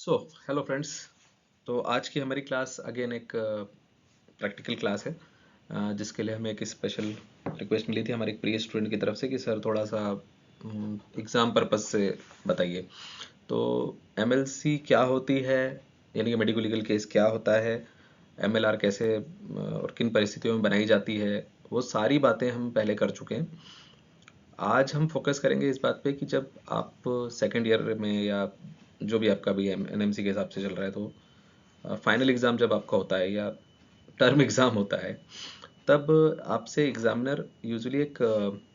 So hello friends. तो आज की हमारी क्लास अगेन एक प्रैक्टिकल क्लास है, जिसके लिए हमें एक स्पेशल रिक्वेस्ट मिली थी हमारे एक प्री स्टूडेंट की तरफ से कि सर थोड़ा सा एग्ज़ाम पर्पस से बताइए। तो एमएलसी क्या होती है, यानी कि मेडिको लीगल केस क्या होता है, एमएलआर कैसे और किन परिस्थितियों में बनाई जाती है, वो सारी बातें हम पहले कर चुके हैं। आज हम फोकस करेंगे इस बात पे कि जब आप सेकेंड ईयर में या जो भी आपका भी एनएमसी के हिसाब से चल रहा है, तो फाइनल एग्ज़ाम जब आपका होता है या टर्म एग्ज़ाम होता है, तब आपसे एग्जामिनर यूजुअली एक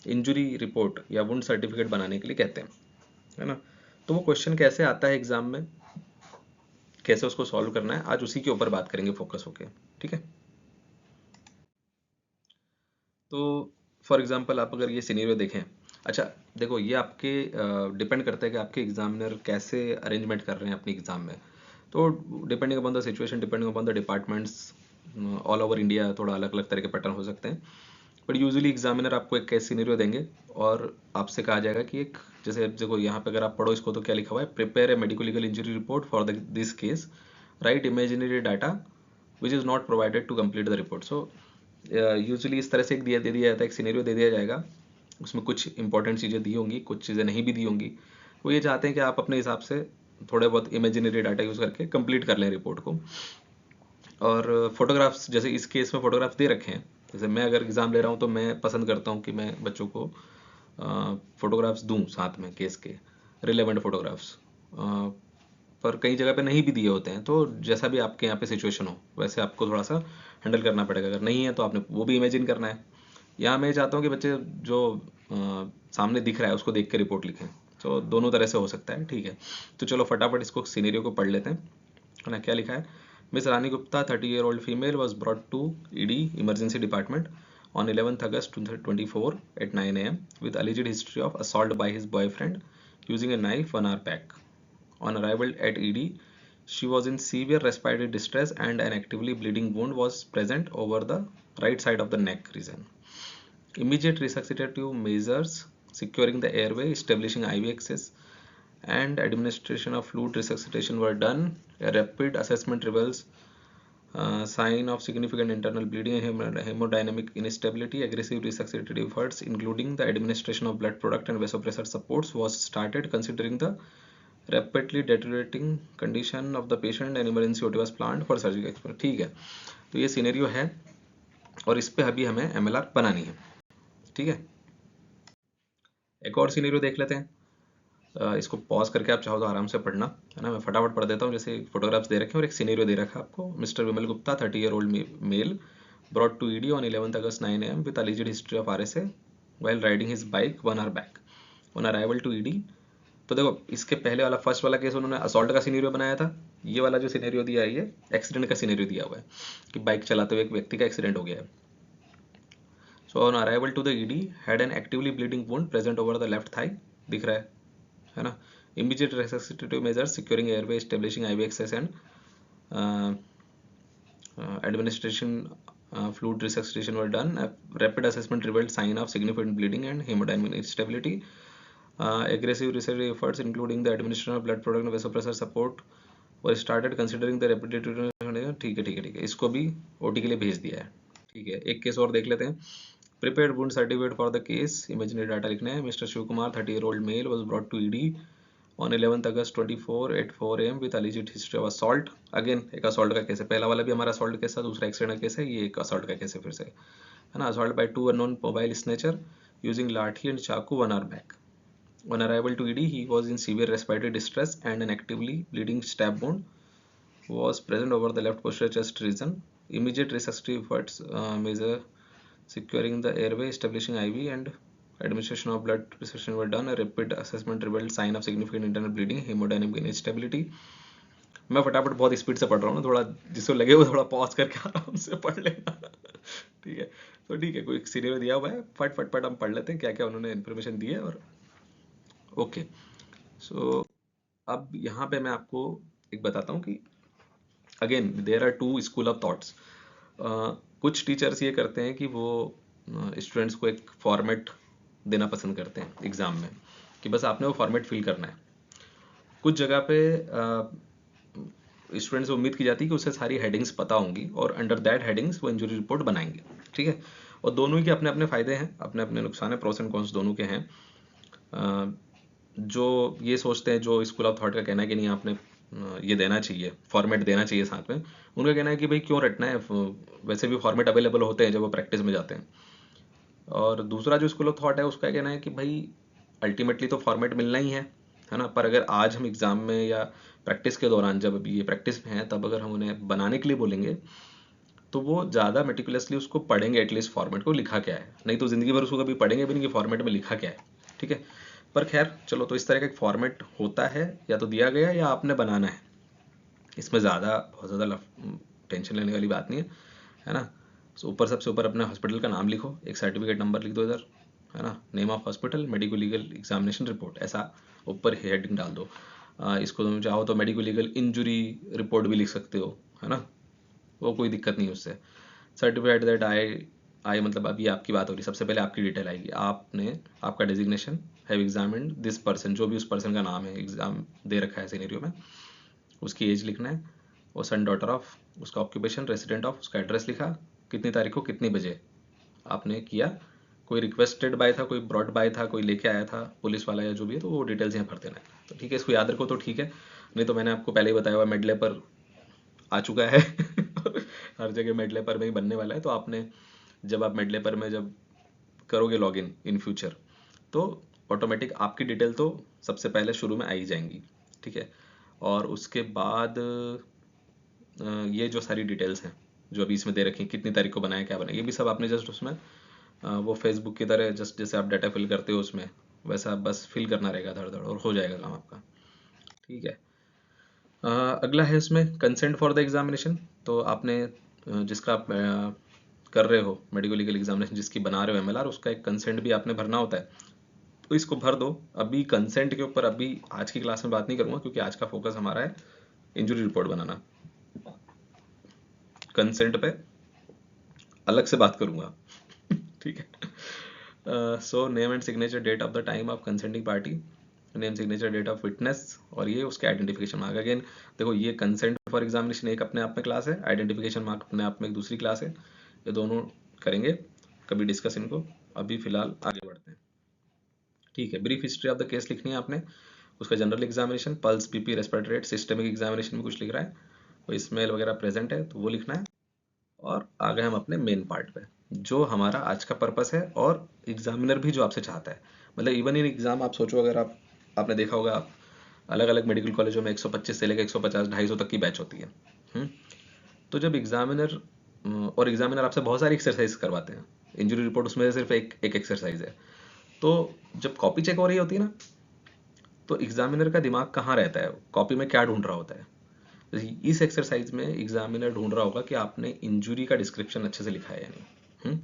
इंजरी रिपोर्ट या वुंड सर्टिफिकेट बनाने के लिए कहते हैं, है ना। तो वो क्वेश्चन कैसे आता है एग्ज़ाम में, कैसे उसको सॉल्व करना है, आज उसी के ऊपर बात करेंगे फोकस होके। ठीक है। तो फॉर एग्जांपल आप अगर ये सिनेरियो देखें, अच्छा देखो, ये आपके डिपेंड करता है कि आपके एग्जामिनर कैसे अरेंजमेंट कर रहे हैं अपनी एग्ज़ाम में। तो depending upon the situation, depending upon the departments, all over India थोड़ा अलग अलग तरह के पैटर्न हो सकते हैं। बट यूजुअली एग्जामिनर आपको एक केस सिनेरियो देंगे और आपसे कहा जाएगा कि एक, जैसे देखो यहाँ पे अगर आप पढ़ो इसको तो क्या लिखा हुआ है, prepare a medico legal injury report for this case, right imaginary data which is not provided to complete the report. So usually इस तरह से एक दे दिया जाता है, एक सिनेरियो दे दिया जाएगा, उसमें कुछ इंपॉर्टेंट चीज़ें दी होंगी, कुछ चीज़ें नहीं भी दी होंगी। वो ये चाहते हैं कि आप अपने हिसाब से थोड़े बहुत इमेजिनरी डाटा यूज़ करके कंप्लीट कर लें रिपोर्ट को। और फोटोग्राफ्स, जैसे इस केस में फोटोग्राफ्स दे रखे हैं, जैसे मैं अगर एग्ज़ाम ले रहा हूँ तो मैं पसंद करता हूँ कि मैं बच्चों को फोटोग्राफ्स दूँ साथ में, केस के रिलेवेंट फोटोग्राफ्स। पर कई जगह पे नहीं भी दिए होते हैं, तो जैसा भी आपके यहाँ पे सिचुएशन हो वैसे आपको थोड़ा सा हैंडल करना पड़ेगा। अगर नहीं है तो आपने वो भी इमेजिन करना है। यहाँ मैं चाहता हूँ कि बच्चे जो सामने दिख रहा है उसको देख के रिपोर्ट लिखें। तो दोनों तरह से हो सकता है। ठीक है, तो चलो फटाफट इसको सिनेरियो को पढ़ लेते हैं, है ना। क्या लिखा है? Miss Rani Gupta 30-year-old female was brought to ED emergency department on 11th August 2024 at 9 a.m. with alleged history of assault by his boyfriend using a knife 1 hour back. On arrival at ED, she was in severe respiratory distress and an actively bleeding wound was present over the right side of the neck region. Immediate resuscitative measures securing the airway, establishing IV access, and administration of fluid resuscitation were done. A rapid assessment reveals sign of significant internal bleeding and hemodynamic instability. Aggressive resuscitative efforts, including the administration of blood product and vasopressor supports, was started considering the rapidly deteriorating condition of the patient and emergency OT was planned for surgical experiment। ठीक है, तो ये scenario है और इस पे अभी हमें एमएलआर बनानी है। ठीक है, एक और सिनेरियो देख लेते हैं। इसको पॉज करके आप चाहो तो आराम से पढ़ना, है ना। मैं फटाफट पढ़ देता हूँ। जैसे फोटोग्राफ्स दे रखे हैं और एक सिनेरियो दे रखा है आपको। Mister Vimal Gupta 30-year-old male brought to ED on 11th August 9 a.m. with alleged history of RSA while riding his bike 1 hour back. On arrival to ED, तो देखो इसके पहले वाला फर्स्ट वाला केस उन्होंने असॉल्ट का सिनेरियो बनाया था। ये वाला जो सिनेरियो दिया है ये एक्सीडेंट का सिनेरियो दिया हुआ है कि बाइक चलाते हुए एक व्यक्ति का एक्सीडेंट हो गया है। So on arrival to the ED had an actively bleeding wound present over the left thigh, दिख रहा है ना। Immediate resuscitative measures securing airway, establishing IV access and uh, administration fluid resuscitation were done. A rapid assessment revealed sign of significant bleeding and hemodynamic instability. Aggressive research efforts, including the administration of blood product and vasopressor support, were started considering the rapid deterioration। ठीक है ठीक है ठीक है, इसको भी OT के लिए भेज दिया है। ठीक है, एक केस और देख लेते हैं। Prepared wound certificate for the case, imaginary data लिखना है। Mister Shiv Kumar 30-year-old male was brought to ED on 11th August 24 at 4 am with alleged history of assault। Again एक असॉल्ट का केस है, पहला वाला भी हमारा असॉल्ट केस था, दूसरा एक्सीडेंट का केस है, ये एक असॉल्ट का केस है फिर से, है ना। Assault by two unknown mobile snatcher using लाठी एंड चाकू 1 hour back। On arrival to ED, he was in severe respiratory distress and an actively bleeding stab wound was present over the left posterior chest region. Immediate resuscitative efforts measure securing the airway, establishing IV and administration of blood resuscitation were done. A rapid assessment revealed sign of significant internal bleeding, hemodynamic instability। मैं फटाफट बहुत speed से पढ़ रहा हूँ ना, थोड़ा जिसको लगे वो थोड़ा पॉज करके आराम से पढ़ लेना। ठीक है, तो ठीक है, कोई सिनेरियो दिया हुआ है, फट फट फट हम पढ़ लेते हैं क्या क्या उन्होंने इन्फॉर्मेशन दी है। और ओके, सो अब यहाँ पे मैं आपको एक बताता हूँ कि again there are two school of thoughts. कुछ टीचर्स ये करते हैं कि वो स्टूडेंट्स को एक फॉर्मेट देना पसंद करते हैं एग्ज़ाम में, कि बस आपने वो फॉर्मेट फिल करना है। कुछ जगह पे स्टूडेंट से उम्मीद की जाती है कि उसे सारी हेडिंग्स पता होंगी और अंडर दैट हेडिंग्स वो इंजरी रिपोर्ट बनाएंगे। ठीक है, और दोनों ही के अपने अपने फायदे हैं, अपने अपने नुकसान है, प्रोस एंड कॉन्स दोनों के हैं। जो ये सोचते हैं, जो स्कूल ऑफ थॉट का कहना है कि नहीं आपने ये देना चाहिए, फॉर्मेट देना चाहिए साथ में, उनका कहना है कि भाई क्यों रटना है, वैसे भी फॉर्मेट अवेलेबल होते हैं जब वो प्रैक्टिस में जाते हैं। और दूसरा जो स्कूल ऑफ थॉट है उसका कहना है कि भाई अल्टीमेटली तो फॉर्मेट मिलना ही है ना, पर अगर आज हम एग्ज़ाम में या प्रैक्टिस के दौरान, जब अभी ये प्रैक्टिस में है, तब अगर हम उन्हें बनाने के लिए बोलेंगे तो वो ज़्यादा मेटिकुलसली उसको पढ़ेंगे, एटलीस्ट फॉर्मेट को लिखा क्या है, नहीं तो ज़िंदगी भर उसको कभी पढ़ेंगे भी नहीं कि फॉर्मेट में लिखा क्या है। ठीक है, पर खैर चलो, तो इस तरह का एक फॉर्मेट होता है, या तो दिया गया या आपने बनाना है, इसमें ज़्यादा बहुत ज़्यादा टेंशन लेने वाली बात नहीं है ना। सो ऊपर, सबसे ऊपर अपने हॉस्पिटल का नाम लिखो, एक सर्टिफिकेट नंबर लिख दो इधर, है ना, name of hospital, medico legal examination report, ऐसा ऊपर हेडिंग डाल दो। इसको तुम चाहो तो मेडिको लीगल इंजुरी रिपोर्ट भी लिख सकते हो, है ना, वो कोई दिक्कत नहीं उससे। सर्टिफाइड दैट आई मतलब अभी आपकी बात हो रही, सबसे पहले आपकी डिटेल आएगी, आपने आपका designation have examined this person, जो भी उस पर्सन का नाम है, एग्जाम दे रखा है सिनेरियो में, उसकी एज लिखना है, वो सन डॉटर ऑफ, उसका ऑक्यूपेशन, रेसिडेंट ऑफ, उसका एड्रेस लिखा, कितनी तारीख को कितनी बजे आपने किया, कोई रिक्वेस्टेड बाय था, कोई ब्रॉड बाय था, कोई लेके आया था पुलिस वाला या जो भी है, तो वो डिटेल्स यहाँ भर देना है। तो ठीक है, इसको याद रखो तो ठीक है, नहीं तो मैंने आपको पहले ही बताया हुआ मेडले पर आ चुका है हर जगह मेडले पर में ही बनने वाला है, तो आपने जब आप मेडले पर में जब करोगे लॉगिन इन फ्यूचर, तो ऑटोमेटिक आपकी डिटेल तो सबसे पहले शुरू में आ ही जाएंगी। ठीक है, और उसके बाद ये जो सारी डिटेल्स हैं जो अभी इसमें दे रखी हैं, कितनी तारीख को बनाया, क्या बनाया, ये भी सब आपने जस्ट उसमें वो फेसबुक की तरह जस्ट जैसे आप डाटा फिल करते हो उसमें, वैसा बस फिल करना रहेगा धड़ धड़, और हो जाएगा काम आपका। ठीक है, अगला है उसमें कंसेंट फॉर द एग्जामिनेशन। तो आपने जिसका आप कर रहे हो मेडिको लीगल एग्जामिनेशन, जिसकी बना रहे हो एमएलआर, उसका एक कंसेंट भी आपने भरना होता है, तो इसको भर दो। अभी कंसेंट के ऊपर अभी आज की क्लास में बात नहीं करूंगा, क्योंकि आज का फोकस हमारा है इंजुरी रिपोर्ट बनाना। कंसेंट पे अलग से बात करूंगा ठीक है, so name and signature, date of the time of consenting party, name signature date of witness, और ये उसके आइडेंटिफिकेशन मार्क। अगेन देखो, ये कंसेंट फॉर एग्जामिनेशन एक अपने आप में क्लास है, आइडेंटिफिकेशन मार्क अपने आप में एक दूसरी क्लास है, ये दोनों करेंगे कभी डिस्कस इनको, अभी फिलहाल आगे बढ़ते हैं। ठीक है, brief history of the case लिखनी है आपने, उसका general examination, pulse, BP, respiratory rate, systemic examination में कुछ लिख रहा है, कोई स्मेल वगैरह प्रेजेंट है तो वो लिखना है। और आ गए हम अपने मेन पार्ट पे, जो हमारा आज का पर्पस है, और एग्जामिनर भी जो आपसे चाहता है। मतलब इवन इन एग्जाम आप सोचो, अगर आपने देखा होगा, आप अलग अलग मेडिकल कॉलेजों में 125 से लेकर 150 250 तक की बैच होती है। हम्म, तो जब एग्जामिनर, और एग्जामिनर आपसे बहुत सारी एक्सरसाइज करवाते हैं, इंजरी रिपोर्ट उसमें से सिर्फ एक एक एक्सरसाइज है, तो जब कॉपी चेक हो रही होती है ना, तो एग्जामिनर का दिमाग कहाँ रहता है, कॉपी में क्या ढूंढ रहा होता है। इस एक्सरसाइज में एग्जामिनर ढूंढ रहा होगा कि आपने इंजुरी का डिस्क्रिप्शन अच्छे से लिखा है या नहीं।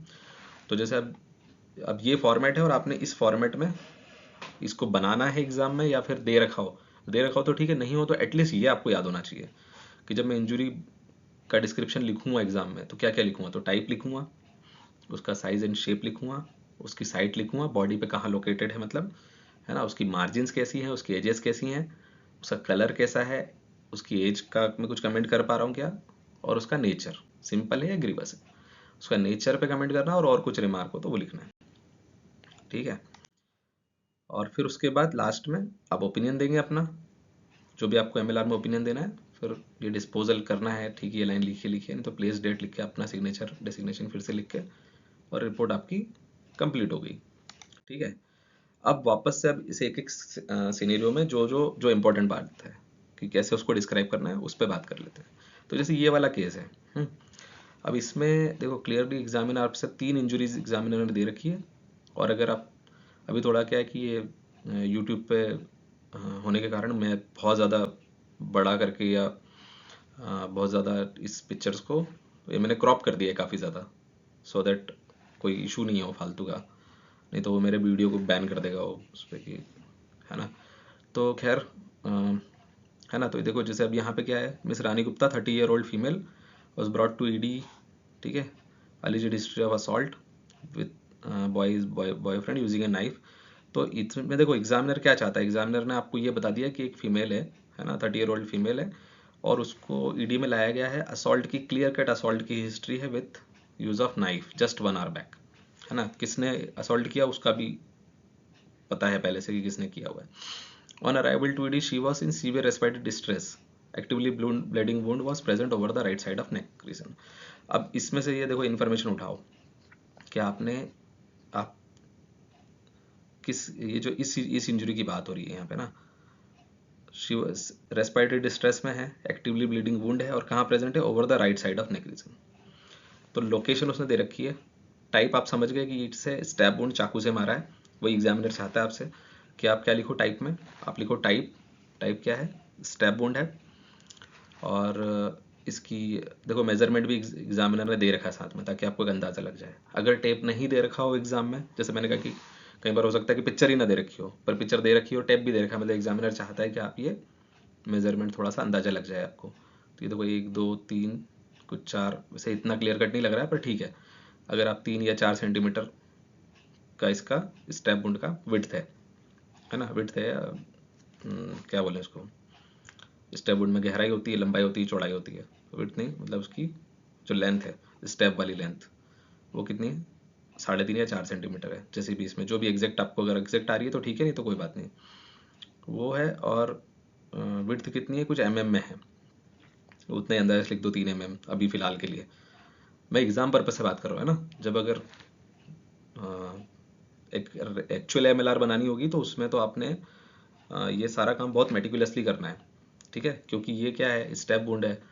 तो जैसे अब ये फॉर्मेट है, और आपने इस फॉर्मेट में इसको बनाना है एग्जाम में, या फिर दे रखा हो तो ठीक है, नहीं हो तो एटलीस्ट ये आपको याद होना चाहिए कि जब मैं इंजुरी का डिस्क्रिप्शन लिखूंगा एग्जाम में, तो क्या क्या लिखूंगा, तो टाइप लिखूंगा, उसका साइज एंड शेप लिखूंगा, उसकी साइट लिखूंगा, बॉडी पे कहाँ लोकेटेड है मतलब, है ना, उसकी मार्जिन्स कैसी हैं, उसकी एजेस कैसी हैं, उसका कलर कैसा है, उसकी एज का मैं कुछ कमेंट कर पा रहा हूँ क्या, और उसका नेचर सिंपल है या ग्रीवस है, उसका नेचर पे कमेंट करना, और कुछ रिमार्क हो तो वो लिखना है। ठीक है, और फिर उसके बाद लास्ट में आप ओपिनियन देंगे अपना, जो भी आपको एमएलआर में ओपिनियन देना है, फिर ये डिस्पोजल करना है। ठीक है, ये लाइन लिखिए लिखिए, नहीं तो प्लेस डेट लिख के अपना सिग्नेचर डेसिग्नेशन फिर से लिख के, और रिपोर्ट आपकी कंप्लीट हो गई। ठीक है, अब वापस से अब इसे एक एक सिनेरियो में जो जो जो इम्पोर्टेंट बात है कि कैसे उसको डिस्क्राइब करना है, उस पर बात कर लेते हैं। तो जैसे ये वाला केस है, अब इसमें देखो क्लियरली एग्जामिनर आपसे 3 इंजुरीज एग्जामिनर ने दे रखी है, और अगर आप अभी थोड़ा क्या है कि ये यूट्यूब पे होने के कारण मैं बहुत ज़्यादा बड़ा करके या बहुत ज़्यादा इस पिक्चर्स को ये मैंने क्रॉप कर दिया है काफ़ी ज़्यादा, सो दैट कोई इशू नहीं हो फालतू का, नहीं तो वो मेरे वीडियो को बैन कर देगा वो उस पर कि, है ना। तो खैर है ना, तो देखो जैसे अब यहाँ पे क्या है, miss Rani Gupta 30-year-old female was brought to ED. ठीक है, alleged history of assault with boyfriend using a knife. तो इसमें देखो एग्जामिनर क्या चाहता है, एग्जामिनर ने आपको ये बता दिया कि एक फीमेल है ना, 30-year-old फीमेल है, और उसको ईडी में लाया गया है। असॉल्ट की, क्लियर कट असॉल्ट की हिस्ट्री है with use of knife just 1 hour back, है ना। किसने असॉल्ट किया उसका भी पता है पहले से कि किसने किया हुआ है। On arrival to ED she was in severe respiratory distress, actively bleeding wound was present over the right side of neck region. अब इसमें से ये देखो इन्फॉर्मेशन उठाओ कि आप किस, ये जो इस इंजरी की बात हो रही है यहाँ पे ना, शी वॉज रेस्पिरेटरी डिस्ट्रेस में है, एक्टिवली ब्लीडिंग वुंड है, और कहाँ प्रेजेंट है, over the right side of neck reason. तो लोकेशन उसने दे रखी है, टाइप आप समझ गए कि ईट से स्टैब वुंड, चाकू से मारा है। वही एग्जामिनर चाहता है आपसे कि आप क्या लिखो टाइप में, आप लिखो टाइप, टाइप क्या है, स्टैब वुंड है। और इसकी देखो मेजरमेंट भी एग्जामिनर ने दे रखा है साथ में, ताकि आपको एक अंदाज़ा लग जाए। अगर टेप नहीं दे रखा हो एग्जाम में, जैसे मैंने कहा कि कई बार हो सकता है कि पिक्चर ही ना दे रखी हो, पर पिक्चर दे रखी हो, टेप भी दे रखा है, मतलब एग्जामिनर चाहता है कि आप ये मेजरमेंट थोड़ा सा अंदाज़ा लग जाए आपको। तो ये देखो 1 2 3 कुछ 4, वैसे इतना क्लियर कट नहीं लग रहा है पर ठीक है। अगर आप 3 या 4 सेंटीमीटर का इसका स्टेप वुंड का विड्थ है ना, विड्थ है, क्या बोले उसको, स्टेप वुंड में गहराई होती है, लंबाई होती है, चौड़ाई होती है। विड्थ नहीं, मतलब उसकी जो लेंथ है, स्टेप वाली लेंथ, वो कितनी है, 3.5 या 4 सेंटीमीटर है। जैसे भी इसमें जो भी एग्जैक्ट आपको, अगर एग्जैक्ट आ रही है तो ठीक है, नहीं तो कोई बात नहीं, वो है। और विड्थ कितनी है, कुछ mm में है, उतना ही अंदाजा लिख दो, 3 mm अभी फिलहाल के लिए। मैं एग्जाम पर्पज से बात कर रहा हूँ, है ना। जब अगर एक एक्चुअल MLR बनानी होगी तो उसमें तो आपने ये सारा काम बहुत मेटिकुलसली करना है, ठीक है। क्योंकि ये क्या है, स्टेप वुंड है,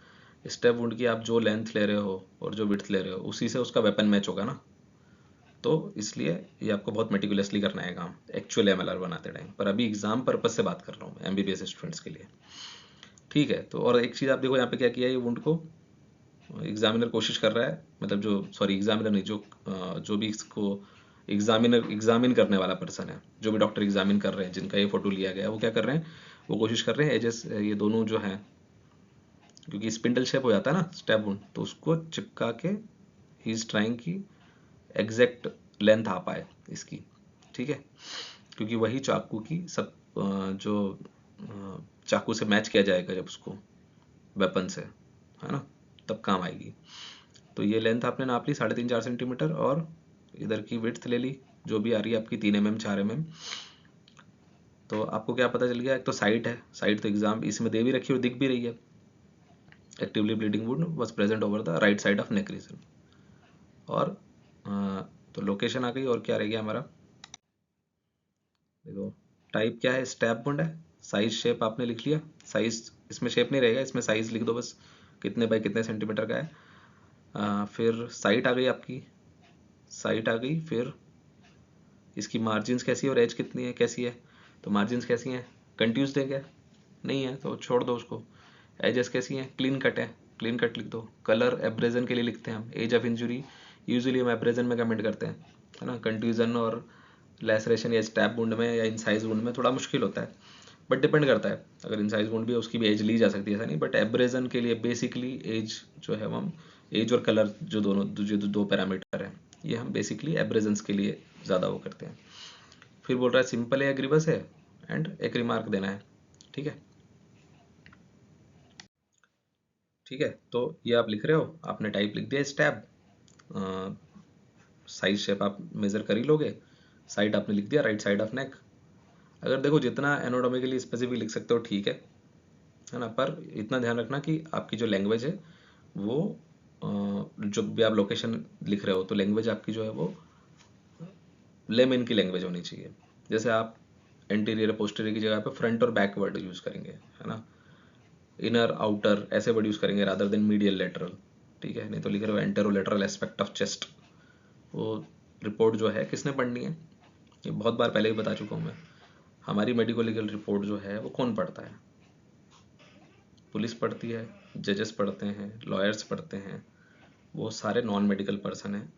स्टेप वुंड की आप जो लेंथ ले रहे हो और जो विड्थ ले रहे हो, उसी से उसका वेपन मैच होगा ना। तो इसलिए ये आपको बहुत मेटिकुलसली करना है काम एक्चुअल MLR बनाते टाइम। पर अभी एग्जाम पर्पज से बात कर रहा हूँ MBBS स्टूडेंट्स के लिए, ठीक है। तो और एक चीज़ आप देखो यहाँ पे क्या किया है, ये वुंड को एग्जामिनर कोशिश कर रहा है, मतलब जो, सॉरी एग्जामिनर नहीं, जो भी इसको एग्जामिन करने वाला पर्सन है, जो भी डॉक्टर एग्जामिन कर रहे हैं, जिनका ये फोटो लिया गया है, वो क्या कर रहे हैं, वो कोशिश कर रहे हैं एजेस, ये दोनों जो हैं, क्योंकि स्पिंडल शेप हो जाता है ना स्टेप वुंड, तो उसको चिपका के ही इज ट्राइंग की एग्जैक्ट लेंथ आ पाए इसकी, ठीक है। क्योंकि वही चाकू की सब जो चाकू से मैच किया जाएगा जब उसको वेपन से, है ना, तब काम आएगी। तो ये लेंथ आपने नाप ली 3.5-4 सेंटीमीटर, और इधर की विड्थ ले ली जो भी आ रही है आपकी 3 mm 4 mm। तो आपको क्या पता चल गया, एक तो साइट है, साइट तो एग्जाम इसमें दे भी रखी है और दिख भी रही है, actively bleeding wound was present over the right side of neck reason. और तो लोकेशन आ गई, और क्या रह गया हमारा, देखो टाइप क्या है, स्टैप वुंड है, साइज शेप आपने लिख लिया, साइज इसमें शेप नहीं रहेगा, इसमें साइज लिख दो बस, कितने बाय कितने सेंटीमीटर का है। फिर साइट आ गई आपकी, साइट आ गई, फिर इसकी मार्जिन्स कैसी है और एज कितनी है, कैसी है, तो मार्जिन्स कैसी हैं, कंट्यूज है क्या, नहीं है तो छोड़ दो उसको। एजेस कैसी हैं, क्लीन कट है, क्लीन कट लिख दो। कलर एब्रेजन के लिए लिखते हैं हम, एज ऑफ इंजुरी यूजुअली हम एब्रेजन में कमेंट करते हैं, है ना। कंट्यूजन और लैसरेशन या स्टैब वुंड में या इनसाइज वुंड में थोड़ा मुश्किल होता है, बट डिपेंड करता है, अगर इनसाइज वुंड भी है उसकी भी एज ली जा सकती है, ऐसा नहीं। बट एब्रेजन के लिए बेसिकली एज जो है, हम एज और कलर जो दोनों जो दो पैरामीटर हैं, ये हम बेसिकली एब्रेजन्स के लिए ज़्यादा वो करते हैं। फिर बोल रहा है सिंपल है या ग्रीवस है, एंड एक रिमार्क देना है, ठीक है। ठीक है, तो ये आप लिख रहे हो, आपने टाइप लिख दिया स्टैब, साइज शेप आप मेजर कर ही लोगे, साइड आपने लिख दिया राइट साइड ऑफ नेक। अगर देखो जितना एनाटॉमिकली स्पेसिफिक लिख सकते हो ठीक है ना, पर इतना ध्यान रखना कि आपकी जो लैंग्वेज है वो जो भी आप लोकेशन लिख रहे हो, तो लैंग्वेज आपकी जो है वो लेमन की लैंग्वेज होनी चाहिए। जैसे आप एंटीरियर पोस्टीरियर की जगह पे फ्रंट और बैक वर्ड यूज़ करेंगे, है ना, इनर आउटर ऐसे वर्ड यूज़ करेंगे रादर देन मीडियल लेटरल, ठीक है। नहीं तो लिख रहे हो एंटेरोलेटरल एस्पेक्ट ऑफ चेस्ट, वो रिपोर्ट जो है किसने पढ़नी है, ये बहुत बार पहले भी बता चुका हूँ मैं। हमारी मेडिको लीगल रिपोर्ट जो है वो कौन पढ़ता है, पुलिस पढ़ती है, जजेस पढ़ते हैं, लॉयर्स पढ़ते हैं, वो सारे नॉन मेडिकल पर्सन हैं।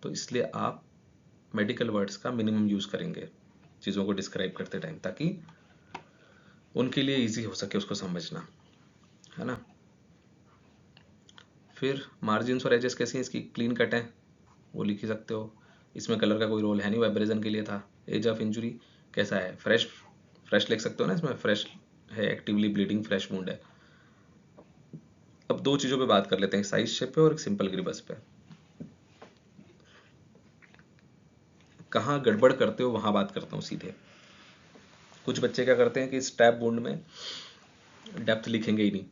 तो इसलिए आप मेडिकल वर्ड्स का मिनिमम यूज़ करेंगे चीज़ों को डिस्क्राइब करते टाइम, ताकि उनके लिए इजी हो सके उसको समझना, है ना। फिर मार्जिन्स और एजेस कैसी हैं इसकी, क्लीन कट है, वो लिख ही सकते हो, इसमें कलर का कोई रोल है नहीं, वो एब्रेजन के लिए था। एज ऑफ इंजुरी कैसा है, फ्रेश, फ्रेश लिख सकते हो ना, इसमें फ्रेश है, एक्टिवली ब्लीडिंग फ्रेश वुंड है, अब दो चीजों पे बात कर लेते हैं, एक साइज शेप पे और एक सिंपल ग्रीवस पे। कहाँ गड़बड़ करते हो वहां बात करता हूँ सीधे। कुछ बच्चे क्या करते हैं कि स्टैब वुंड में डेप्थ लिखेंगे ही नहीं,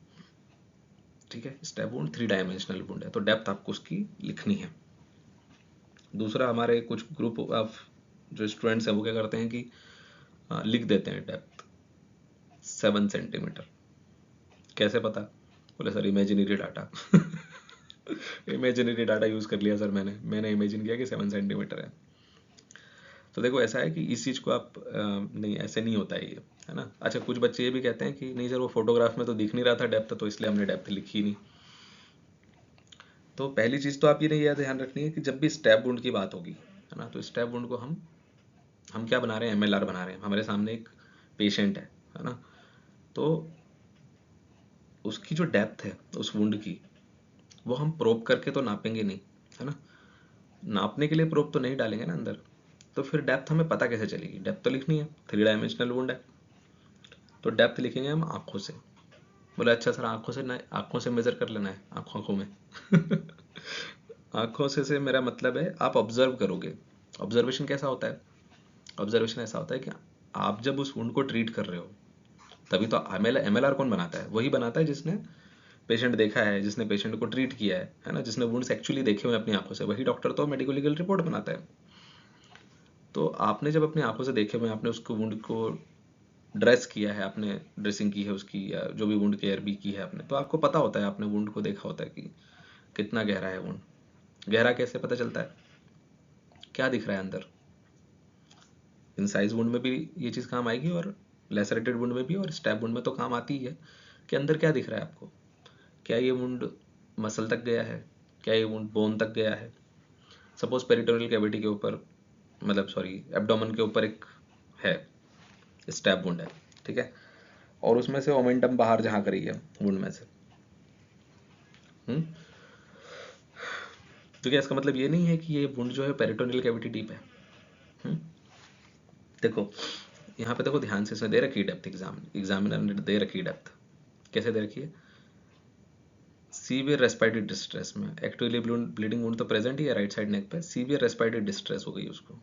ठीक है, स्टैब वुंड 3 डायमेंशनल वुंड है तो डेप्थ आपको उसकी लिखनी है। दूसरा, हमारे कुछ ग्रुप ऑफ जो स्टूडेंट्स हैं वो क्या करते हैं कि लिख देते हैं डेप्थ 7 सेंटीमीटर। कैसे पता? बोले sir imaginary data. Imaginary data use कर लिया सर, मैंने इमेजिन किया कि 7 सेंटीमीटर है। तो देखो ऐसा है कि इस चीज को आप नहीं, ऐसे नहीं होता है ये, है ना। अच्छा, कुछ बच्चे ये भी कहते हैं कि नहीं सर वो फोटोग्राफ में तो दिख नहीं रहा था डेप्थ, तो इसलिए हमने डेप्थ लिखी नहीं। तो पहली चीज तो आप ये नहीं याद ध्यान रखनी है कि जब भी स्टैब वुंड की बात होगी, है ना, तो स्टैब वुंड को हम क्या बना रहे हैं, एमएलआर बना रहे हैं। हमारे सामने एक पेशेंट है ना, तो उसकी जो डेप्थ है उस वुंड की, वो हम प्रोब करके तो नापेंगे नहीं, है ना। नापने के लिए प्रोब तो नहीं डालेंगे ना अंदर, तो फिर डेप्थ हमें पता कैसे चलेगी? डेप्थ तो लिखनी है, 3 डायमेंशनल वुंड है, तो डेप्थ लिखेंगे हम आंखों से। बोले अच्छा सर आंखों से ना, आंखों से मेजर कर लेना है, आंखों आंखों में। आंखों से मेरा मतलब है आप ऑब्जर्व करोगे। ऑब्जर्वेशन कैसा होता है? ऑब्जर्वेशन ऐसा होता है कि आप जब उस वुंड को ट्रीट कर रहे हो, तभी तो एमएलआर कौन बनाता है? वही बनाता है जिसने पेशेंट देखा है, जिसने पेशेंट को ट्रीट किया है ना, जिसने वुंड्स एक्चुअली देखे हुए अपनी आंखों से, वही डॉक्टर तो मेडिको लीगल रिपोर्ट बनाता है। तो आपने जब अपनी आंखों से देखे हुए, आपने उसको वुंड को ड्रेस किया है, आपने ड्रेसिंग की है उसकी, या जो भी वुंड केयर भी की है आपने, तो आपको पता होता है, आपने वुंड को देखा होता है कि कितना गहरा है वुंड। गहरा कैसे पता चलता है? क्या दिख रहा है अंदर? इंसाइज वुंड में भी ये चीज़ काम आएगी, और लेसरेटेड वुंड में भी, और स्टैब वुंड में तो काम आती ही है कि अंदर क्या दिख रहा है आपको। क्या ये वुंड मसल तक गया है? क्या ये वुंड बोन तक गया है? सपोज पेरिटोनियल कैविटी के ऊपर, मतलब सॉरी एब्डोमेन के ऊपर एक है, स्टैब वुंड है, ठीक है, और उसमें से ओमेंटम बाहर जहाँ करी है वुंड में से, तो क्या इसका मतलब ये नहीं है कि ये वुंड जो है पेरिटोनियल कैविटी डीप है? हुँ? देखो यहाँ पे देखो ध्यान से, इसने दे रखी है डेप्थ, एग्जामिनर ने दे रखी है डेप्थ। कैसे दे रखी है? सीवियर रेस्पिरेटरी डिस्ट्रेस में एक्टिवली ब्लीडिंग वुंड तो प्रेजेंट ही है राइट साइड नेक पे, सीवियर रेस्पिरेटरी डिस्ट्रेस हो गई उसको।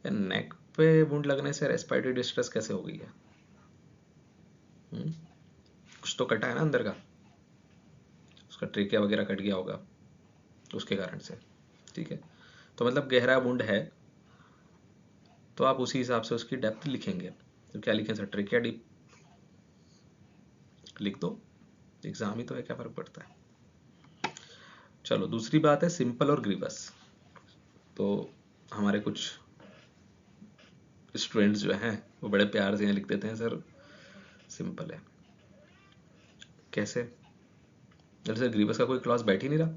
या नेक पे वुंड लगने से रेस्पिरेटरी डिस्ट्रेस कैसे हो गई है? कुछ तो कटा है ना अंदर का, उसका ट्रेकिया वगैरह कट गया होगा उसके कारण से, ठीक है। तो मतलब गहरा वुंड है, तो आप उसी हिसाब से उसकी डेप्थ लिखेंगे। तो क्या लिखें सर? ट्रेकिया डीप लिख दो, एग्जाम ही तो है, क्या फर्क पड़ता है। चलो दूसरी बात है सिंपल और ग्रीवस। तो हमारे कुछ स्टूडेंट्स जो हैं वो बड़े प्यार से यहाँ लिख देते हैं सर सिंपल है। कैसे? जैसे सर ग्रीवस का कोई क्लॉज बैठ ही नहीं रहा।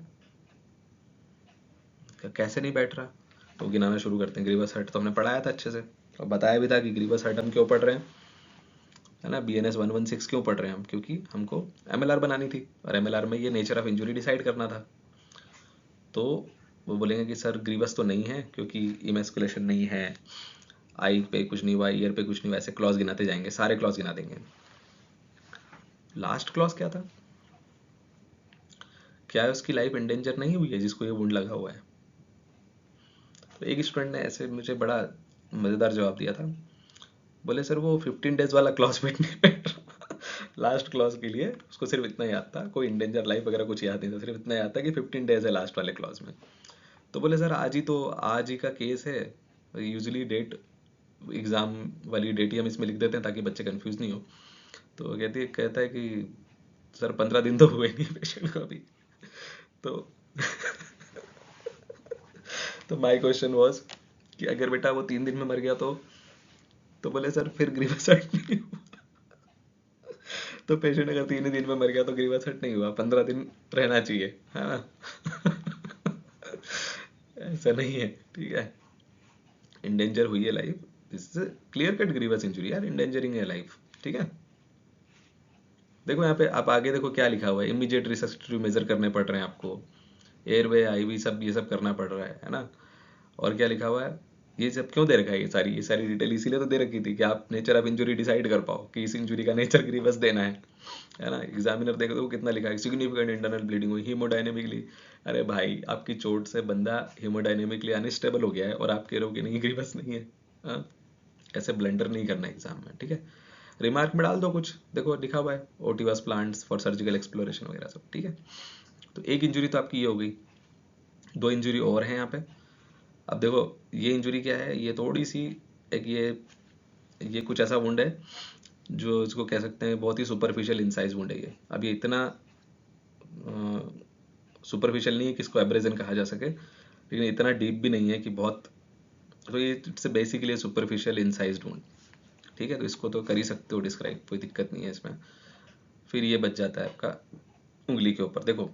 कैसे नहीं बैठ रहा? तो गिनाना शुरू करते हैं। ग्रीवस हर्ट तो हमने पढ़ाया था अच्छे से, और बताया भी था कि ग्रीवस हर्ट हम क्यों पढ़ रहे हैं, है ना। BNS 116 क्यों पढ़ रहे हैं हम? क्योंकि हमको MLR बनानी थी, और MLR में ये नेचर ऑफ इंजुरी डिसाइड करना था। तो वो बोलेंगे कि सर ग्रीवस तो नहीं है क्योंकि इमेस्कुलेशन नहीं है, आई पे कुछ नहीं हुआ, ईयर पे कुछ नहीं हुआ, ऐसे क्लॉज गिनाते जाएंगे, सारे क्लॉज गिना देंगे। लास्ट क्लॉज क्या था? क्या है उसकी लाइफ इंडेंजर नहीं हुई है जिसको ये वुंड लगा हुआ है? तो एक स्टूडेंट ने ऐसे मुझे बड़ा मज़ेदार जवाब दिया था। बोले सर वो 15 डेज वाला क्लॉज बैठ नहीं बैठ रहा। लास्ट क्लॉज के लिए उसको सिर्फ इतना याद था, कोई इंडेंजर लाइफ वगैरह कुछ याद नहीं था, सिर्फ इतना याद था कि 15 डेज है लास्ट वाले क्लॉज में। तो बोले सर आज ही का केस है, यूजुअली डेट, एग्जाम वाली डेट ही हम इसमें लिख देते हैं ताकि बच्चे कंफ्यूज नहीं हो। तो कहता है कि सर 15 दिन तो हुए नहीं पेशेंट को अभी। तो तो माय क्वेश्चन वाज कि अगर बेटा वो 3 दिन में मर गया तो बोले सर फिर ग्रीवस हर्ट नहीं हुआ। तो पेशेंट अगर 3 ही दिन में मर गया तो ग्रीवस हर्ट नहीं हुआ, 15 दिन रहना चाहिए, है ना। ऐसा नहीं है, ठीक है। इंडेंजर हुई है life, this is clear cut grievous injury यार, इंडेंजरिंग है लाइफ, ठीक है। देखो यहाँ पे आप आगे देखो क्या लिखा हुआ है, इमीडिएट रिसस्टिट्यूटिव मेजर करने पड़ रहे हैं आपको, एयरवे आईवी सब ये सब करना पड़ रहा है ना। और क्या लिखा हुआ है? ये सब क्यों दे रखा है? ये सारी डिटेल इसीलिए तो दे रखी थी कि आप नेचर ऑफ इंजरी डिसाइड कर पाओ कि इस इंजरी का नेचर ग्रीवस देना है ना। एग्जामिनर देखो तो कितना लिखा है, सिग्निफिकेंट इंटरनल ब्लीडिंग हुई, हीमोडायनेमिकली। अरे भाई, आपकी चोट से बंदा हीमोडायनेमिकली अनस्टेबल हो गया है और आप कह रहे हो कि नहीं ग्रीवस नहीं है। हाँ, ऐसे ब्लंडर नहीं करना एग्जाम में, ठीक है। रिमार्क में डाल दो कुछ, देखो लिखा हुआ है OT was plans for surgical exploration वगैरह सब, ठीक है। तो एक इंजरी तो आपकी ये हो गई, 2 इंजरी और हैं यहाँ पे। अब देखो ये इंजरी क्या है, ये थोड़ी सी एक ये कुछ ऐसा वुंड है जो इसको कह सकते हैं बहुत ही सुपरफिशियल इनसाइज वुंड है ये। अब ये इतना सुपरफिशियल नहीं है कि इसको एब्रेजन कहा जा सके, लेकिन इतना डीप भी नहीं है कि बहुत, तो ये इट्स बेसिकली सुपरफिशियल इनसाइज्ड वुंड, ठीक है। तो इसको तो कर ही सकते हो डिस्क्राइब, कोई दिक्कत नहीं है इसमें। फिर ये बच जाता है आपका उंगली के ऊपर। देखो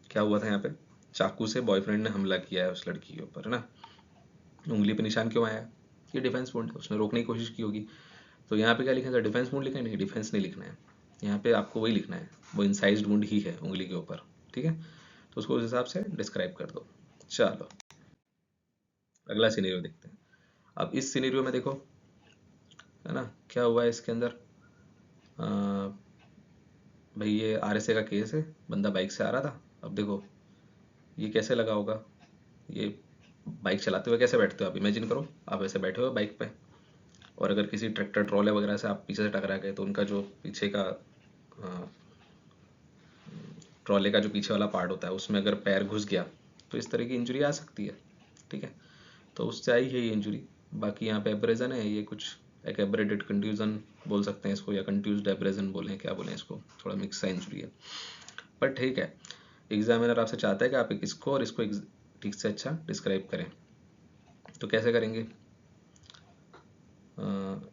क्या हुआ था यहाँ पे, चाकू से बॉयफ्रेंड ने हमला किया है उस लड़की के ऊपर, है ना। उंगली पे निशान क्यों आया? ये डिफेंस वुंड है, उसने रोकने की कोशिश की होगी। तो यहाँ पे क्या लिखा है, डिफेंस वुंड लिखा है? नहीं, डिफेंस नहीं लिखना है यहाँ पे, आपको वही लिखना है, वो इंसाइज्ड वुंड ही है उंगली के ऊपर, ठीक है। तो उसको उस हिसाब से डिस्क्राइब कर दो। चलो अगला सिनेरियो देखते हैं। अब इस सिनेरियो में देखो, है ना, क्या हुआ है इसके अंदर। अ, भाई ये आरएसए का केस है, बंदा बाइक से आ रहा था। अब देखो ये कैसे लगा होगा, ये बाइक चलाते हुए कैसे बैठते हो आप, इमेजिन करो आप ऐसे बैठे हो बाइक पे, और अगर किसी ट्रैक्टर ट्रॉले वगैरह से आप पीछे से टकरा गए तो उनका जो पीछे का ट्रॉले का जो पीछे वाला पार्ट होता है उसमें अगर पैर घुस गया तो इस तरह की इंजरी आ सकती है, ठीक है। तो उससे आई है ये इंजरी। बाकी यहाँ पे एब्रेजन है, ये कुछ एक एब्रेडेड कंट्यूजन बोल सकते हैं इसको, या कंट्यूज्ड एब्रेजन बोलें, क्या बोलें इसको, थोड़ा मिक्स सा इंजरी है, पर ठीक है। एग्जामिनर आपसे चाहता है कि आप इसको और इसको ठीक से अच्छा डिस्क्राइब करें, तो कैसे करेंगे?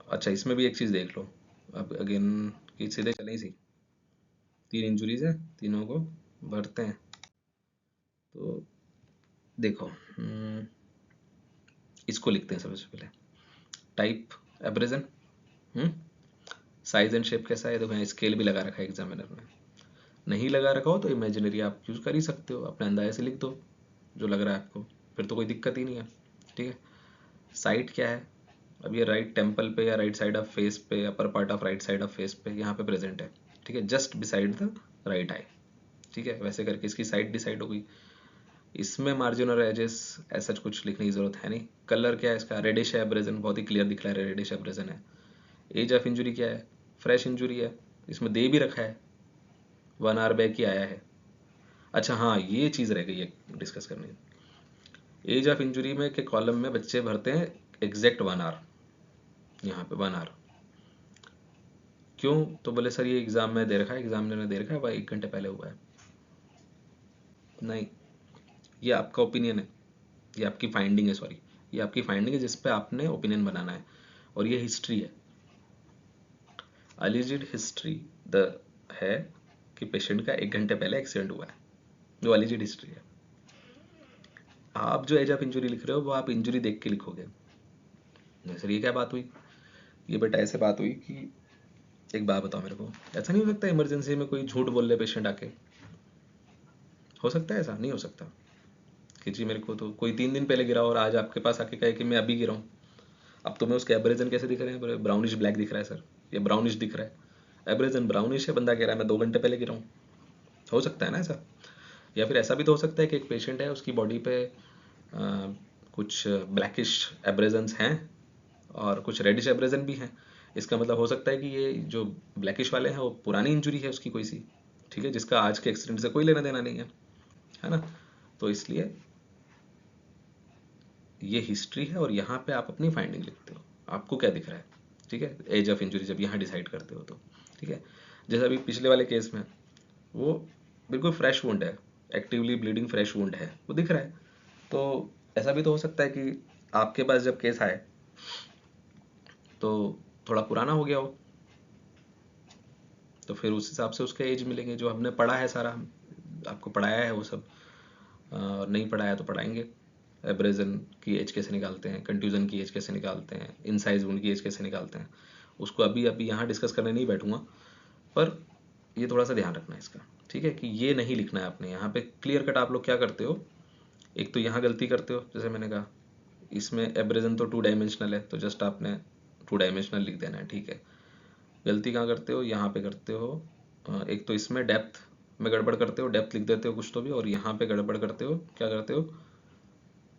अच्छा इसमें भी एक चीज़ देख लो, अब अगेन कि सीधे चलें सी, 3 इंजुरीज हैं, तीनों को भरते हैं। तो देखो इसको लिखते हैं सबसे पहले, type abrasion, size and shape कैसा है, देखो यहाँ स्केल भी लगा रखा है एग्जामिनर ने। नहीं लगा रखा हो तो इमेजिनरी आप यूज़ कर ही सकते हो, अपने अंदाजे से लिख दो जो लग रहा है आपको, फिर तो कोई दिक्कत ही नहीं है, ठीक है। साइट क्या है, अब ये राइट टेम्पल पे या राइट साइड ऑफ फेस पे, upper part of right side of face पे यहाँ पे प्रेजेंट है, ठीक है, just beside the right I, ठीक है। वैसे करके इसकी साइड डिसाइड हो गई। इसमें मार्जिन और एजेस ऐसा कुछ लिखने की जरूरत है नहीं। कलर क्या है इसका, रेडिश है, एब्रेजन बहुत ही क्लियर दिख रहा है, रेडिश एब्रेजन है। एज ऑफ इंजुरी क्या है, फ्रेश इंजुरी है, इसमें दे भी रखा है 1 आवर बैक ही आया है। अच्छा हाँ, ये चीज़ रह गई है डिस्कस करनी, एज ऑफ इंजुरी में के कॉलम में बच्चे भरते हैं एग्जैक्ट 1 आवर, यहाँ पे 1 आवर क्यों? तो बोले सर ये एग्जाम में दे रखा है, एग्जामिनर ने दे रखा है, वह 1 घंटे पहले हुआ है। नहीं, ये आपका ओपिनियन है, ये आपकी फाइंडिंग है, सॉरी, ये आपकी फाइंडिंग है जिस पे आपने ओपिनियन बनाना है, और ये हिस्ट्री है, अलिजिड हिस्ट्री द है कि पेशेंट का 1 घंटे पहले एक्सीडेंट हुआ है, जो अलिजिड हिस्ट्री है। आप जो एज ऑफ इंजरी लिख रहे हो वो आप इंजरी देख के लिखोगे। सर ये क्या बात हुई, ये बेटा ऐसे बात हुई कि, एक बात बताओ मेरे को, ऐसा नहीं हो सकता इमरजेंसी में कोई झूठ बोल ले पेशेंट आके? हो सकता है ऐसा? नहीं हो सकता कि जी मेरे को तो कोई 3 दिन पहले गिरा और आज आपके पास आके कहे कि मैं अभी गिरा हूँ। अब तुम्हें उसके एब्रेजन कैसे दिख रहे हैं, ब्राउनिश ब्लैक दिख रहा है सर, ये ब्राउनिश दिख रहा है, एब्रेजन ब्राउनिश है, बंदा कह रहा है मैं 2 घंटे पहले गिरा हूँ। हो सकता है ना ऐसा। या फिर ऐसा भी तो हो सकता है कि एक पेशेंट है, उसकी बॉडी पे कुछ ब्लैकिश एब्रेजन्स हैं और कुछ रेडिश एब्रेजन भी हैं। इसका मतलब हो सकता है कि ये जो ब्लैकिश वाले हैं वो पुरानी इंजुरी है उसकी कोई सी, ठीक है, जिसका आज के एक्सीडेंट से कोई लेना देना नहीं है ना। तो इसलिए ये हिस्ट्री है और यहाँ पे आप अपनी फाइंडिंग लिखते हो, आपको क्या दिख रहा है, ठीक है, एज ऑफ इंजुरी जब यहाँ डिसाइड करते हो तो, ठीक है। जैसे अभी पिछले वाले केस में वो बिल्कुल फ्रेश वुंड है, एक्टिवली ब्लीडिंग फ्रेश वुंड है, वो दिख रहा है। तो ऐसा भी तो हो सकता है कि आपके पास जब केस आए तो थोड़ा पुराना हो गया हो, तो फिर उस हिसाब से उसके एज मिलेंगे, जो हमने पढ़ा है सारा, आपको पढ़ाया है वो सब, और नहीं पढ़ाया तो पढ़ाएंगे। एब्रेजन की एज कैसे निकालते हैं, कंट्यूजन की एज कैसे निकालते हैं, इनसाइज वुंड की एज कैसे निकालते हैं, उसको अभी अभी यहाँ डिस्कस करने नहीं बैठूंगा, पर ये थोड़ा सा ध्यान रखना है इसका, ठीक है, कि ये नहीं लिखना है आपने यहाँ पे। क्लियर कट आप लोग क्या करते हो, एक तो यहाँ गलती करते हो, जैसे मैंने कहा इसमें एब्रेजन तो 2 डायमेंशनल है, तो जस्ट आपने 2 डायमेंशनल लिख देना है, ठीक है। गलती कहाँ करते हो, यहाँ पे करते हो। एक तो इसमें डेप्थ में गड़बड़ करते हो, डेप्थ लिख देते हो कुछ तो भी, और यहाँ पे गड़बड़ करते हो, क्या करते हो,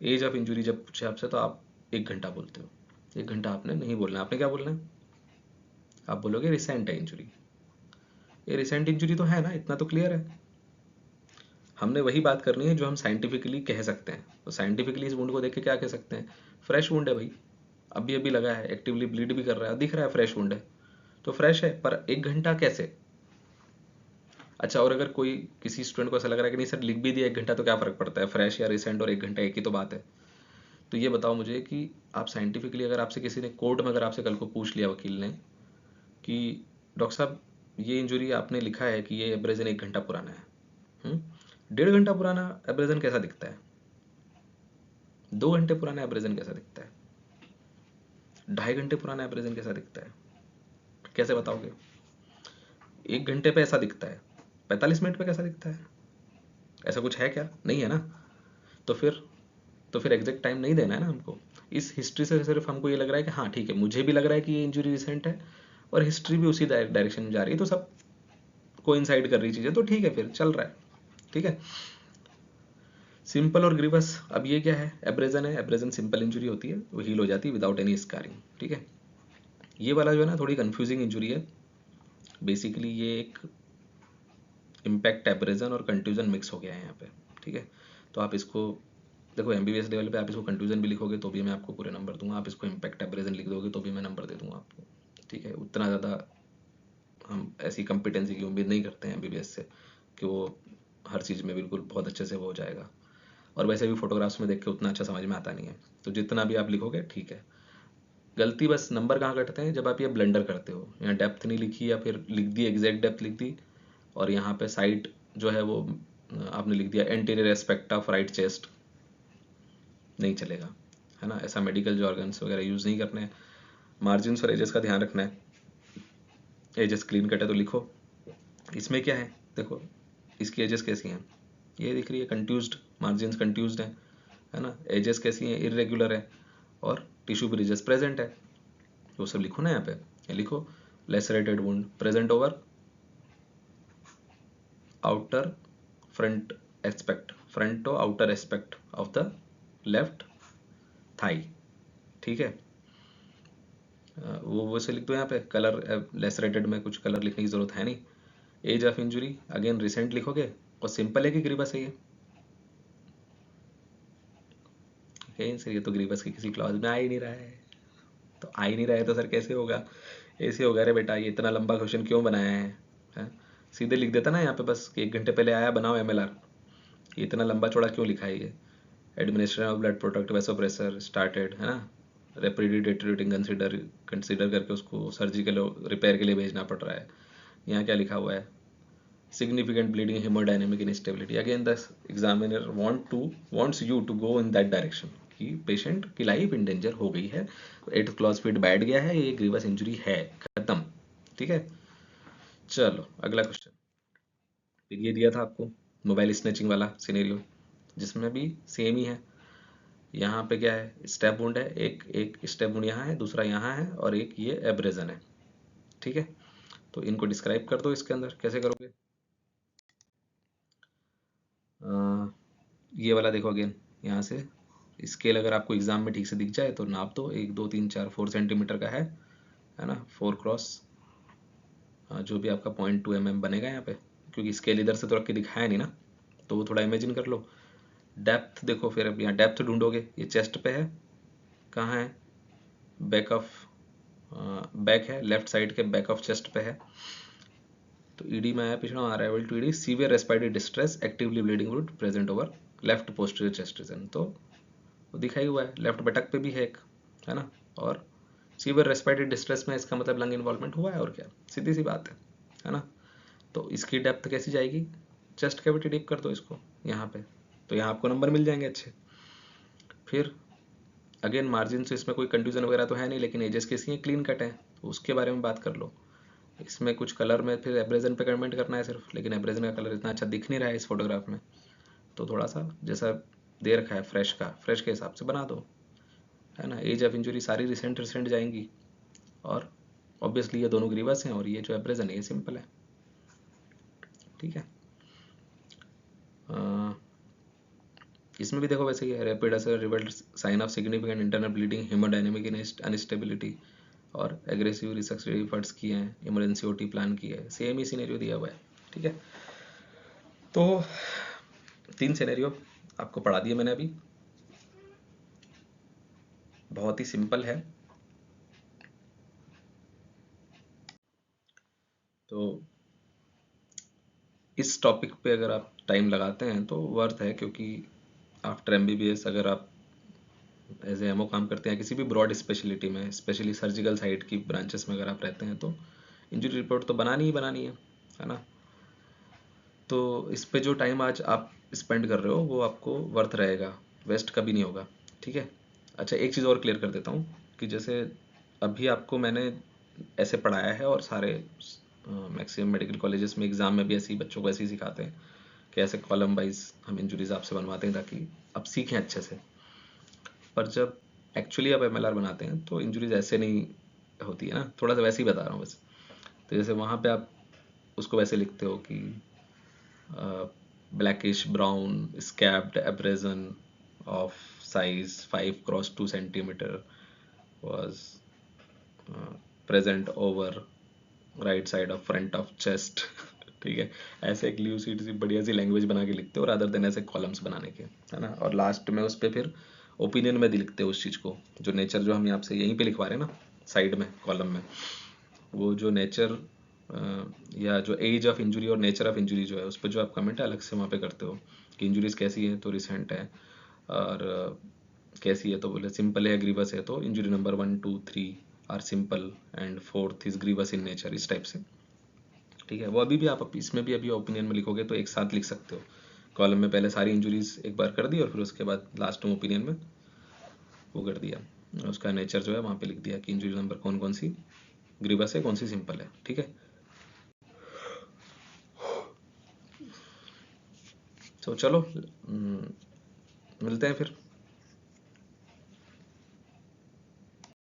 एज ऑफ इंजुरी जब पूछे आपसे तो आप 1 घंटा बोलते हो। 1 घंटा आपने नहीं बोलना, आपने क्या बोलना है, आप बोलोगे रिसेंट है इंजुरी। ये रिसेंट इंजुरी तो है ना, इतना तो क्लियर है। हमने वही बात करनी है जो हम साइंटिफिकली कह सकते हैं। तो साइंटिफिकली इस वुंड को देख के क्या कह सकते हैं, फ्रेश वुंड है भाई, अभी अभी लगा है, एक्टिवली ब्लीड भी कर रहा है, दिख रहा है फ्रेश वुंड है, तो फ्रेश है। पर 1 घंटा कैसे। अच्छा, और अगर कोई किसी स्टूडेंट को ऐसा लग रहा है कि नहीं सर लिख भी दिया 1 घंटा तो क्या फ़र्क पड़ता है, फ्रेश या रिसेंट और 1 घंटा एक ही तो बात है। तो ये बताओ मुझे कि आप साइंटिफिकली, अगर आपसे किसी ने कोर्ट में, अगर आपसे कल को पूछ लिया वकील ने कि डॉक्टर साहब ये इंजुरी आपने लिखा है कि ये एब्रेजन 1 घंटा पुराना है, 1.5 घंटा पुराना एब्रेजन कैसा दिखता है, 2 घंटे पुराना एब्रेजन कैसा दिखता है, 2.5 घंटे पुराना एब्रेजन कैसा दिखता है, कैसे बताओगे। 1 घंटे पे ऐसा दिखता है, 45 मिनट पे कैसा दिखता है, ऐसा कुछ है क्या, नहीं है ना। तो फिर एग्जैक्ट टाइम नहीं देना है ना हमको। इस हिस्ट्री से सिर्फ हमको ये लग रहा है कि हाँ ठीक है, मुझे भी लग रहा है कि ये इंजरी रिसेंट है और हिस्ट्री भी उसी डायरेक्शन में जा रही है, तो सब कोइंसाइड कर रही चीज़ें, तो ठीक है, फिर चल रहा है, ठीक है। सिंपल और ग्रीवस, अब ये क्या है, एब्रेजन है, एब्रेजन सिंपल इंजुरी होती है, वो हील हो जाती है विदाउट एनी स्कारिंग, ठीक है। ये वाला जो है ना थोड़ी कंफ्यूजिंग इंजुरी है। बेसिकली ये एक इम्पैक्ट एब्रेजन और कंट्यूजन मिक्स हो गया है यहाँ पे, ठीक है। तो आप इसको देखो, एमबीबीएस लेवल पे आप इसको कंट्यूजन भी लिखोगे तो भी मैं आपको पूरे नंबर दूंगा, आप इसको इम्पैक्ट एब्रेजन लिख दोगे तो भी मैं नंबर दे दूंगा आपको, ठीक है। उतना ज़्यादा हम ऐसी कंपिटेंसी की उम्मीद नहीं करते हैं एमबीबीएस से कि वो हर चीज़ में बिल्कुल बहुत अच्छे से वो हो जाएगा, और वैसे भी फोटोग्राफ्स में देख के उतना अच्छा समझ में आता नहीं है, तो जितना भी आप लिखोगे ठीक है। गलती बस नंबर कहाँ कटते हैं, जब आप ये ब्लेंडर करते हो, यहाँ डेप्थ नहीं लिखी या फिर लिख दी एग्जैक्ट डेप्थ लिख दी, और यहाँ पे साइड जो है वो आपने लिख दिया anterior aspect of right chest, नहीं चलेगा, है ना। ऐसा मेडिकल जो ऑर्गन्स वगैरह यूज़ नहीं करने हैं। मार्जिन्स और एजेस का ध्यान रखना है, एजेस क्लीन कट है तो लिखो। इसमें क्या है देखो, इसकी एजेस कैसी हैं, ये दिख रही है कंट्यूज्ड, मार्जिन्स कंट्यूज्ड है ना। एजेस कैसी हैं, इरेगुलर है, और टिश्यू ब्रिजेस प्रेजेंट है, वो सब लिखो ना यहाँ पे। ये लिखो lacerated wound present over outer front aspect, front और outer aspect of the left thigh, ठीक है। वो वैसे लिख दो यहाँ पे, कलर लेसरेटेड में कुछ कलर लिखने की जरूरत है नहीं। Age of injury again recent लिखोगे, और सिंपल है कि ग्रीवस है ये तो ग्रीवस की किसी क्लॉज में आ ही नहीं रहा है, तो आ ही नहीं रहा है तो सर कैसे होगा, ऐसे होगा। अरे बेटा ये इतना लंबा क्वेश्चन क्यों बनाया है? सीधे लिख देता ना यहाँ पे बस कि 1 घंटे पहले आया, बनाओ एमएलआर। ये इतना लंबा चौड़ा क्यों लिखा है ये, administration of blood product vasopressor started, है ना, रेपिडली डिटेरियोरेटिंग कंसिडर करके उसको सर्जिकल रिपेयर के लिए भेजना पड़ रहा है। यहाँ क्या लिखा हुआ है, significant bleeding, hemodynamic instability, again the examiner wants you to go in that direction कि पेशेंट की लाइफ इन डेंजर हो गई है, 8th क्लॉज फिट बैठ गया है, ये ग्रीवस इंजरी है, खत्म, ठीक है। चलो अगला क्वेश्चन, फिर ये दिया था आपको मोबाइल स्नैचिंग वाला सिनेरियो, जिसमें भी सेम ही है। यहाँ पे क्या है, स्टेप वुंड है, एक एक स्टेप वुंड यहाँ है, दूसरा यहाँ है, और एक ये एब्रेजन है, ठीक है। तो इनको डिस्क्राइब कर दो, इसके अंदर कैसे करोगे। ये वाला देखो अगेन, यहाँ से स्केल अगर आपको एग्जाम में ठीक से दिख जाए तो नाप दो, 1 2 3 4 4 सेंटीमीटर का है ना, 4 क्रॉस जो भी आपका 0.2 mm बनेगा यहाँ पे, क्योंकि स्केल इधर से तो रख के दिखाया नहीं ना, तो वो थोड़ा इमेजिन कर लो। डेप्थ देखो, फिर अब यहाँ डेप्थ ढूंढोगे, ये चेस्ट पे है, कहाँ है, बैक ऑफ बैक है, लेफ्ट साइड के बैक ऑफ चेस्ट पे है। तो ईडी में आया पिछड़ा, arrival to ED, severe respiratory distress, actively bleeding root present over left posterior chest region, तो वो दिखा ही हुआ है, लेफ्ट बटक पे भी है एक, है ना। और सीवियर रेस्पिरेटरी डिस्ट्रेस में इसका मतलब लंग इन्वॉल्वमेंट हुआ है, और क्या, सीधी सी बात है ना। तो इसकी डेप्थ कैसी जाएगी, चेस्ट कैविटी डीप कर दो इसको यहाँ पे, तो यहाँ आपको नंबर मिल जाएंगे अच्छे। फिर अगेन मार्जिन से इसमें कोई कंफ्यूजन वगैरह तो है नहीं, लेकिन एजेस कैसी हैं, क्लीन कट है, तो उसके बारे में बात कर लो। इसमें कुछ कलर में फिर एब्रेजन पे कमेंट करना है सिर्फ, लेकिन एब्रेजन का कलर इतना अच्छा दिख नहीं रहा है इस फोटोग्राफ में, तो थोड़ा सा जैसा दे रखा है फ्रेश का, फ्रेश के हिसाब से बना दो, है ना। एज ऑफ इंजरी सारी रिसेंट रिसेंट जाएंगी, और ऑब्वियसली ये दोनों ग्रीवस हैं और ये जो एब्रेजन है ये सिंपल है, ठीक है। इसमें भी देखो वैसे ही है, रैपिड असर revert sign of significant internal bleeding, haemodynamic instability, और एग्रेसिव रिसर्च एफर्ट्स किए हैं, इमरजेंसी ओटी प्लान की है, सेम ही सिनेरियो दिया हुआ है, ठीक है। तो 3 सिनेरियो आपको पढ़ा दिए मैंने अभी, बहुत ही सिंपल है। तो इस टॉपिक पे अगर आप टाइम लगाते हैं तो वर्थ है, क्योंकि आफ्टर एमबीबीएस अगर आप एज एमओ काम करते हैं किसी भी ब्रॉड स्पेशलिटी में, स्पेशली सर्जिकल साइड की ब्रांचेस में अगर आप रहते हैं, तो इंजरी रिपोर्ट तो बनानी ही बनानी है ना। तो इस पे जो टाइम आज आप स्पेंड कर रहे हो वो आपको वर्थ रहेगा, वेस्ट कभी नहीं होगा, ठीक है। अच्छा, एक चीज़ और क्लियर कर देता हूँ कि जैसे अभी आपको मैंने ऐसे पढ़ाया है, और सारे मैक्सिमम मेडिकल कॉलेजेस में एग्ज़ाम में भी ऐसे ही बच्चों को ऐसे ही सिखाते हैं कि ऐसे कॉलम वाइज हम इंजरीज आपसे बनवाते हैं ताकि आप सीखें अच्छे से। पर जब एक्चुअली आप एमएलआर बनाते हैं तो इंजरीज ऐसे नहीं होती है ना, थोड़ा सा वैसे ही बता रहा हूँ बस। तो जैसे वहाँ पे आप उसको वैसे लिखते हो कि blackish brown scabbed abrasion of size 5 × 2 centimeter was present over right side of front of chest ठीक है। ऐसे एक ल्यूसिड सी बढ़िया सी लैंग्वेज बना के लिखते हो, रादर देन ऐसे कॉलम्स बनाने के, है ना। और लास्ट में उस पर फिर ओपिनियन में लिखते हो उस चीज़ को, जो नेचर जो हम यहाँ से यहीं पे लिखवा रहे हैं ना साइड में कॉलम में, वो जो नेचर या जो एज ऑफ इंजरी और नेचर ऑफ इंजरी जो है उस पर जो आप कमेंट है अलग से वहाँ पे करते हो कि इंजरीज कैसी है तो रिसेंट है, और कैसी है तो बोले सिंपल है, ग्रीवस है तो injury number 1 2 3 are simple and 4th is grievous in nature, इस टाइप से, ठीक है। वो अभी भी आप इसमें भी अभी ओपिनियन में लिखोगे तो एक साथ लिख सकते हो, कॉलम में पहले सारी इंजरीज एक बार कर दी और फिर उसके बाद लास्ट में ओपिनियन में वो कर दिया, उसका नेचर जो है वहाँ पे लिख दिया कि इंजरी नंबर कौन कौन सी ग्रीवस है, कौन सी सिंपल है, ठीक है। तो चलो मिलते हैं फिर।